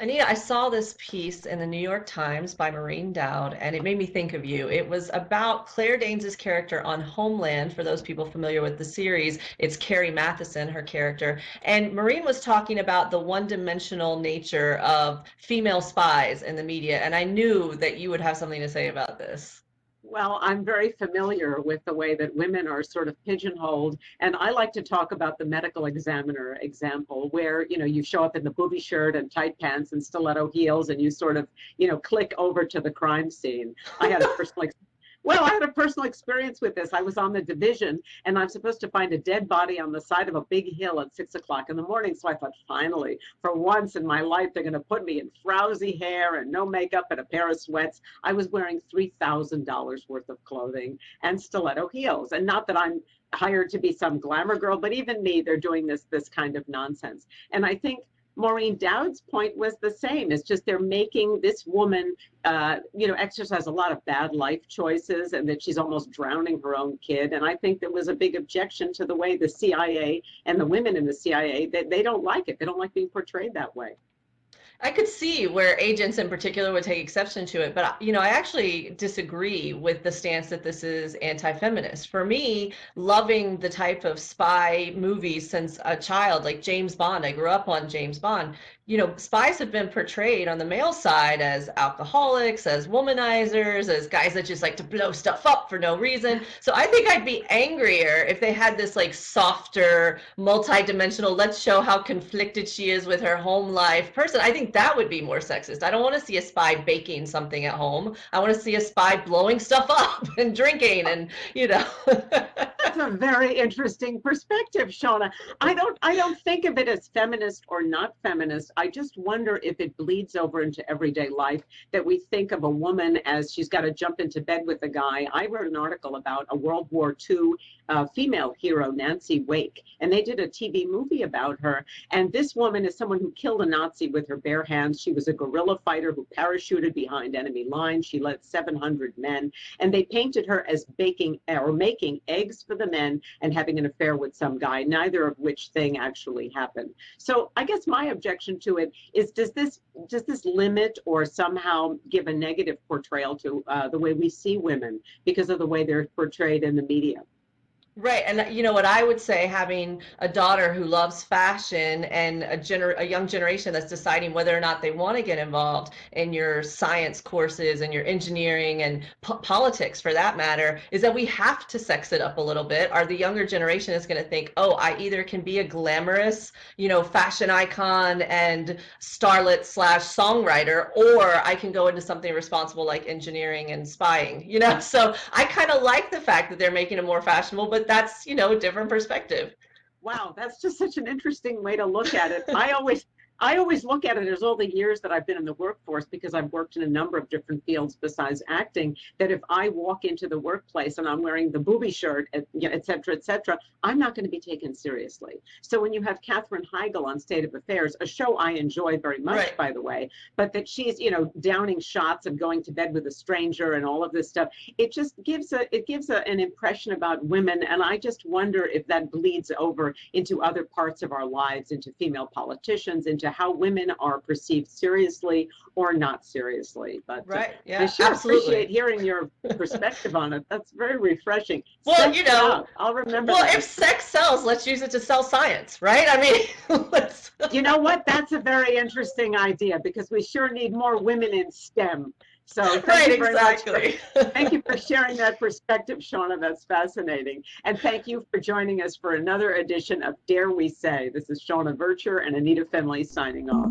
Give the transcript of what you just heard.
Anita, I saw this piece in the New York Times by Maureen Dowd, and it made me think of you. It was about Claire Danes' character on Homeland. For those people familiar with the series, it's Carrie Matheson, her character. And Maureen was talking about the one-dimensional nature of female spies in the media, and I knew that you would have something to say about this. Well, I'm very familiar with the way that women are sort of pigeonholed. And I like to talk about the medical examiner example where, you show up in the booby shirt and tight pants and stiletto heels and you sort of, click over to the crime scene. I had a personal Well, I had a personal experience with this. I was on the division and I'm supposed to find a dead body on the side of a big hill at 6 o'clock in the morning. So I thought, finally, for once in my life, they're going to put me in frowsy hair and no makeup and a pair of sweats. I was wearing $3,000 worth of clothing and stiletto heels. And not that I'm hired to be some glamour girl, but even me, they're doing this kind of nonsense. And I think Maureen Dowd's point was the same. It's just they're making this woman, exercise a lot of bad life choices and that she's almost drowning her own kid. And I think there was a big objection to the way the CIA and the women in the CIA, that they don't like it. They don't like being portrayed that way. I could see where agents in particular would take exception to it, but I actually disagree with the stance that this is anti-feminist. For me, loving the type of spy movies since a child, like James Bond, I grew up on James Bond. Spies have been portrayed on the male side as alcoholics, as womanizers, as guys that just like to blow stuff up for no reason. So I think I'd be angrier if they had this like softer, multi-dimensional, let's show how conflicted she is with her home life person. I think that would be more sexist. I don't want to see a spy baking something at home. I want to see a spy blowing stuff up and drinking and, That's a very interesting perspective, Shauna. I don't think of it as feminist or not feminist. I just wonder if it bleeds over into everyday life, that we think of a woman as she's got to jump into bed with a guy. I wrote an article about a World War II female hero, Nancy Wake, and they did a TV movie about her. And this woman is someone who killed a Nazi with her bare hands. She was a guerrilla fighter who parachuted behind enemy lines. She led 700 men, and they painted her as baking or making eggs for the men and having an affair with some guy, neither of which thing actually happened. So I guess my objection to it is, does this limit or somehow give a negative portrayal to the way we see women because of the way they're portrayed in the media? Right. And you know what I would say, having a daughter who loves fashion and a young generation that's deciding whether or not they want to get involved in your science courses and your engineering and politics for that matter, is that we have to sex it up a little bit. Or the younger generation is going to think, oh, I either can be a glamorous, fashion icon and starlet slash songwriter, or I can go into something responsible like engineering and spying, So I kind of like the fact that they're making it more fashionable, but that's, a different perspective. Wow, that's just such an interesting way to look at it. I always look at it as all the years that I've been in the workforce, because I've worked in a number of different fields besides acting, that if I walk into the workplace and I'm wearing the booby shirt, et cetera, I'm not going to be taken seriously. So when you have Katherine Heigl on State of Affairs, a show I enjoy very much, right, by the way, but that she's, downing shots and going to bed with a stranger and all of this stuff, it just gives an impression about women. And I just wonder if that bleeds over into other parts of our lives, into female politicians, into how women are perceived seriously or not seriously. But right, yeah, I sure absolutely appreciate hearing your perspective on it. That's very refreshing. Well, I'll remember. Well, that. If sex sells, let's use it to sell science, right? I mean, let's. You know what? That's a very interesting idea, because we sure need more women in STEM. So thank you very much. Thank you for sharing that perspective, Shauna. That's fascinating. And thank you for joining us for another edition of Dare We Say. This is Shauna Vircher and Anita Finley signing off.